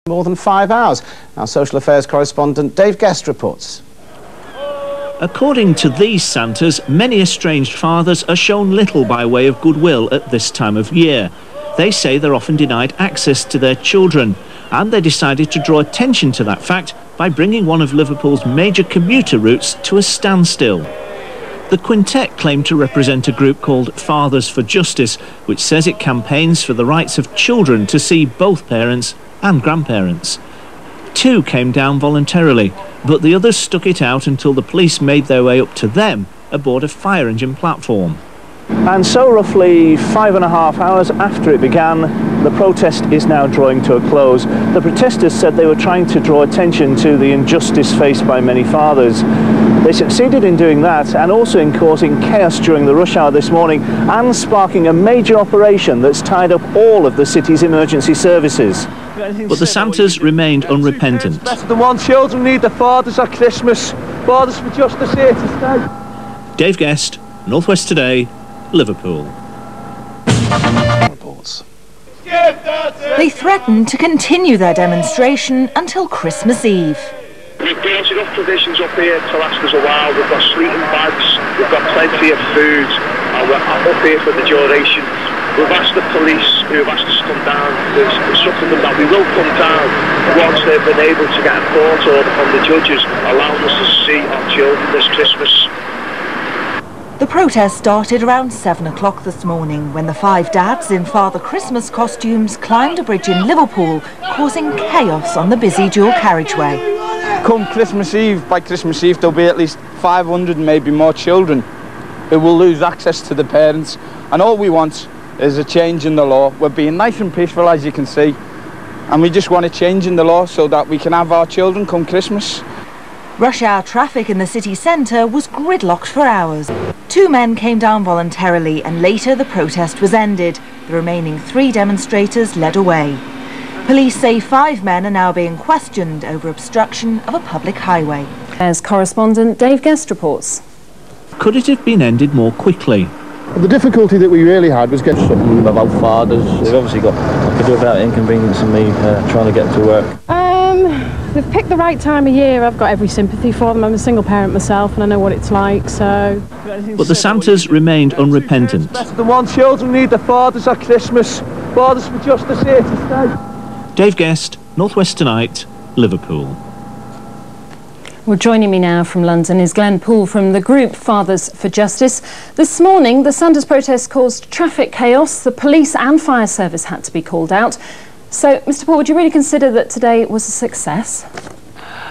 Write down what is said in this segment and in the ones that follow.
More than 5 hours. Our social affairs correspondent Dave Guest reports. According to these Santas, many estranged fathers are shown little by way of goodwill at this time of year. They say they're often denied access to their children, and they decided to draw attention to that fact by bringing one of Liverpool's major commuter routes to a standstill. The quintet claimed to represent a group called Fathers for Justice, which says it campaigns for the rights of children to see both parents and grandparents. 2 came down voluntarily, but the others stuck it out until the police made their way up to them aboard a fire engine platform. And so roughly 5.5 hours after it began, the protest is now drawing to a close. The protesters said they were trying to draw attention to the injustice faced by many fathers. They succeeded in doing that and also in causing chaos during the rush hour this morning and sparking a major operation that's tied up all of the city's emergency services. But the Santas remained unrepentant. Better than one. Children need their fathers at Christmas. Fathers for Justice here to stay. Dave Guest, North West Today, Liverpool. They threatened to continue their demonstration until Christmas Eve. We've brought enough provisions up here to last us a while. We've got sleeping bags, we've got plenty of food, and we're up here for the duration. We've asked the police, who have asked us to come down, we've instructed them that we will come down once they've been able to get a court order from the judges allowing us to see our children this Christmas. The protest started around 7 o'clock this morning when the 5 dads in Father Christmas costumes climbed a bridge in Liverpool, causing chaos on the busy dual carriageway. Come Christmas Eve, by Christmas Eve there'll be at least 500, maybe more children who will lose access to the parents, and all we want is a change in the law. We're being nice and peaceful, as you can see, and we just want a change in the law so that we can have our children come Christmas. Rush hour traffic in the city centre was gridlocked for hours. 2 men came down voluntarily and later the protest was ended. The remaining 3 demonstrators led away. Police say 5 men are now being questioned over obstruction of a public highway. As correspondent Dave Guest reports. Could it have been ended more quickly? The difficulty that we really had was getting something about fathers. They've obviously got to do without inconveniencing me trying to get to work. They've picked the right time of year. I've got every sympathy for them. I'm a single parent myself and I know what it's like, so... But the Santas remained unrepentant. Better than one. Children need their fathers at Christmas. Fathers for Justice here to stay. Dave Guest, North West Tonight, Liverpool. Well, joining me now from London is Glenn Poole from the group Fathers for Justice. This morning, the Santas protest caused traffic chaos. The police and fire service had to be called out. So, Mr. Poole, would you really consider that today was a success?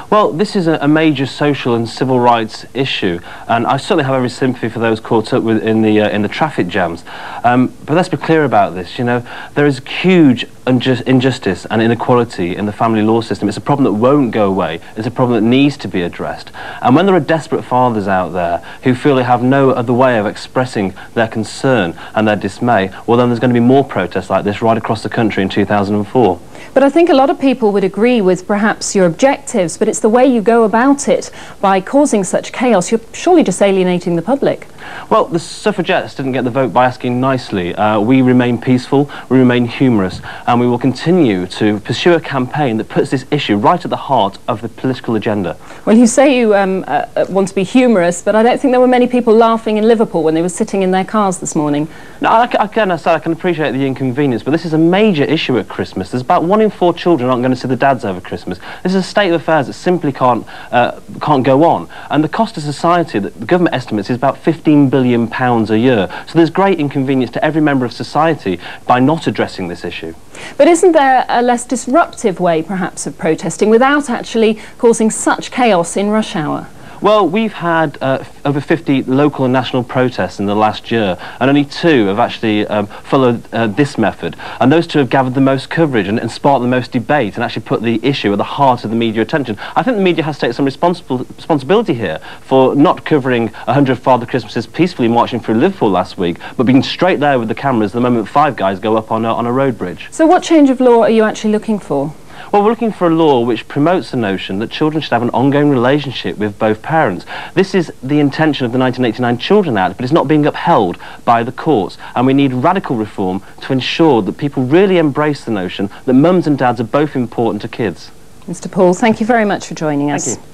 Well, this is a major social and civil rights issue, and I certainly have every sympathy for those caught up with in the traffic jams. But let's be clear about this. You know, there is huge injustice and inequality in the family law system. It's a problem that won't go away. It's a problem that needs to be addressed. And when there are desperate fathers out there who feel they have no other way of expressing their concern and their dismay, well, then there's going to be more protests like this right across the country in 2004. But I think a lot of people would agree with perhaps your objectives, but it's the way you go about it by causing such chaos. You're surely just alienating the public. Well, the suffragettes didn't get the vote by asking nicely. We remain peaceful, we remain humorous, and we will continue to pursue a campaign that puts this issue right at the heart of the political agenda. Well, you say you want to be humorous, but I don't think there were many people laughing in Liverpool when they were sitting in their cars this morning. No, I can appreciate the inconvenience, but this is a major issue at Christmas. There's about 1 in 4 children aren't going to see the dads over Christmas. This is a state of affairs that simply can't go on. And the cost to society that the government estimates is about £15 billion a year. So there's great inconvenience to every member of society by not addressing this issue. But isn't there a less disruptive way, perhaps, of protesting without actually causing such chaos in rush hour? Well, we've had over 50 local and national protests in the last year, and only 2 have actually followed this method. And those 2 have gathered the most coverage and sparked the most debate and actually put the issue at the heart of the media attention. I think the media has to take some responsibility here for not covering 100 Father Christmases peacefully marching through Liverpool last week, but being straight there with the cameras the moment 5 guys go up on a road bridge. So what change of law are you actually looking for? Well, we're looking for a law which promotes the notion that children should have an ongoing relationship with both parents. This is the intention of the 1989 Children Act, but it's not being upheld by the courts, and we need radical reform to ensure that people really embrace the notion that mums and dads are both important to kids. Mr. Paul, thank you very much for joining us. Thank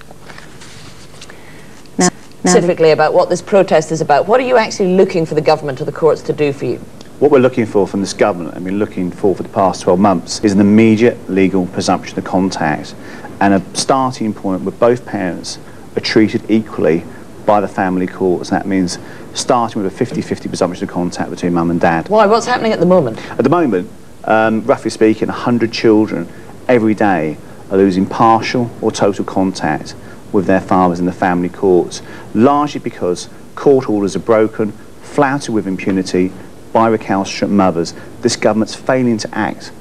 you. Specifically about what this protest is about, what are you actually looking for the government or the courts to do for you? What we're looking for from this government, and we're looking for the past 12 months, is an immediate legal presumption of contact and a starting point where both parents are treated equally by the family courts. That means starting with a 50-50 presumption of contact between mum and dad. Why? What's happening at the moment? At the moment, roughly speaking, 100 children every day are losing partial or total contact with their fathers in the family courts, largely because court orders are broken, flouted with impunity by recalcitrant mothers. This government's failing to act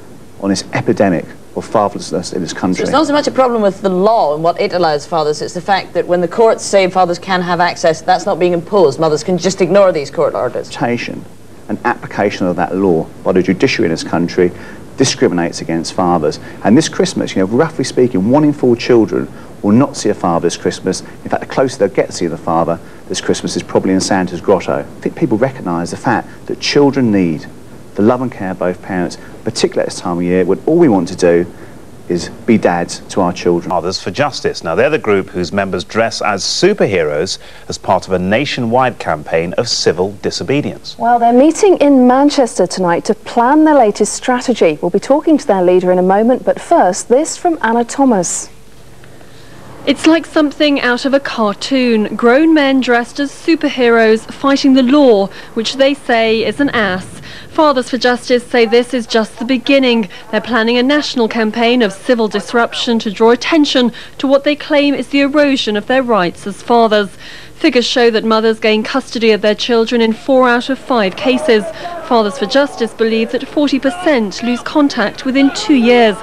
on this epidemic of fatherlessness in this country. So it's not so much a problem with the law and what it allows fathers, it's the fact that when the courts say fathers can have access, that's not being imposed. Mothers can just ignore these court orders. An application of that law by the judiciary in this country discriminates against fathers. And this Christmas, roughly speaking, 1 in 4 children will not see a father this Christmas. In fact, the closer they'll get to see the father this Christmas is probably in Santa's grotto. I think people recognise the fact that children need the love and care of both parents, particularly at this time of year when all we want to do is be dads to our children. Fathers for Justice. Now, they're the group whose members dress as superheroes as part of a nationwide campaign of civil disobedience. Well, they're meeting in Manchester tonight to plan their latest strategy. We'll be talking to their leader in a moment, but first, this from Anna Thomas. It's like something out of a cartoon. Grown men dressed as superheroes fighting the law, which they say is an ass. Fathers for Justice say this is just the beginning. They're planning a national campaign of civil disruption to draw attention to what they claim is the erosion of their rights as fathers. Figures show that mothers gain custody of their children in 4 out of 5 cases. Fathers for Justice believe that 40% lose contact within 2 years.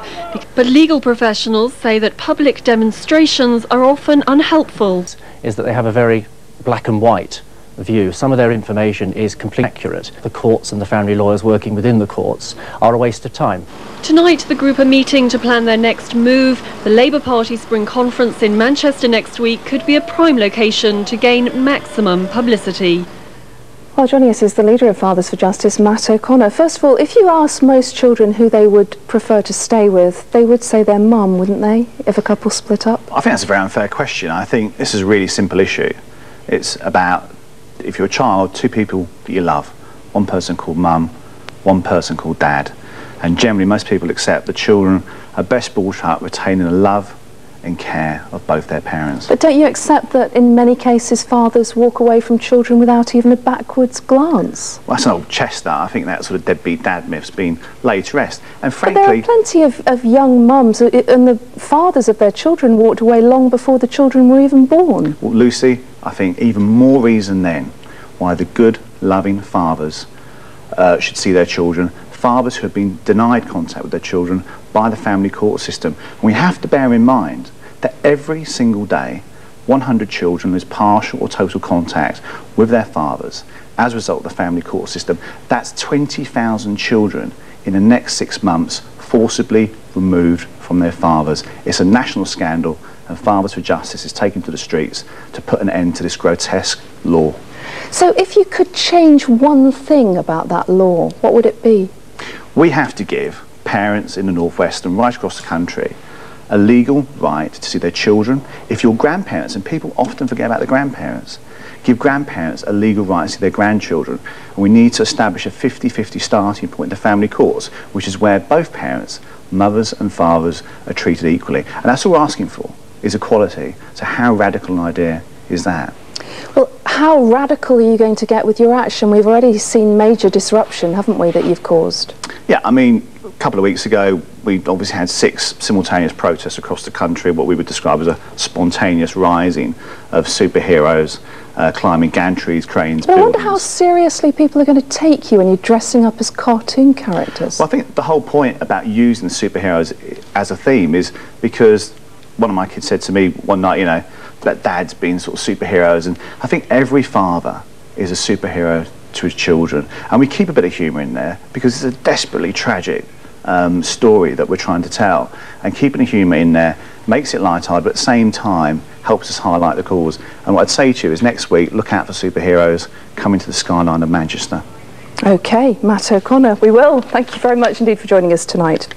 But legal professionals say that public demonstrations are often unhelpful. Is that they have a very black and white view. Some of their information is completely accurate. The courts and the family lawyers working within the courts are a waste of time. Tonight, the group are meeting to plan their next move. The Labour Party Spring Conference in Manchester next week could be a prime location to gain maximum publicity. Well, joining us is the leader of Fathers for Justice, Matt O'Connor. First of all, if you ask most children who they would prefer to stay with, they would say their mum, wouldn't they, if a couple split up? I think that's a very unfair question. I think this is a really simple issue. It's about, if you're a child, 2 people that you love. One person called mum, one person called dad. And generally most people accept that children are best brought up retaining the love and care of both their parents. But don't you accept that in many cases fathers walk away from children without even a backwards glance? Well, that's an old chestnut. I think that sort of deadbeat dad myth's been laid to rest. And frankly, but there are plenty of young mums and the fathers of their children walked away long before the children were even born. Well, Lucy, I think even more reason then why the good, loving fathers should see their children. Fathers who have been denied contact with their children by the family court system. And we have to bear in mind that every single day 100 children lose partial or total contact with their fathers as a result of the family court system. That's 20,000 children in the next 6 months forcibly removed from their fathers. It's a national scandal, and Fathers for Justice is taking to the streets to put an end to this grotesque law. So if you could change one thing about that law, what would it be? We have to give parents in the Northwest and right across the country a legal right to see their children. If your grandparents, and people often forget about the grandparents, give grandparents a legal right to see their grandchildren. And we need to establish a 50-50 starting point in the family courts, which is where both parents, mothers and fathers, are treated equally. And that's all we're asking for, is equality. So how radical an idea is that? Well, how radical are you going to get with your action? We've already seen major disruption, haven't we, that you've caused? Yeah, I mean, a couple of weeks ago, we obviously had 6 simultaneous protests across the country, what we would describe as a spontaneous rising of superheroes climbing gantries, cranes, but buildings. I wonder how seriously people are going to take you when you're dressing up as cartoon characters. Well, I think the whole point about using superheroes as a theme is because one of my kids said to me one night, that dad's been sort of superheroes, and I think every father is a superhero to his children, and we keep a bit of humour in there because it's a desperately tragic story that we're trying to tell, and keeping the humour in there makes it light-hearted, but at the same time helps us highlight the cause. And what I'd say to you is next week, look out for superheroes coming to the skyline of Manchester. OK, Matt O'Connor, we will. Thank you very much indeed for joining us tonight.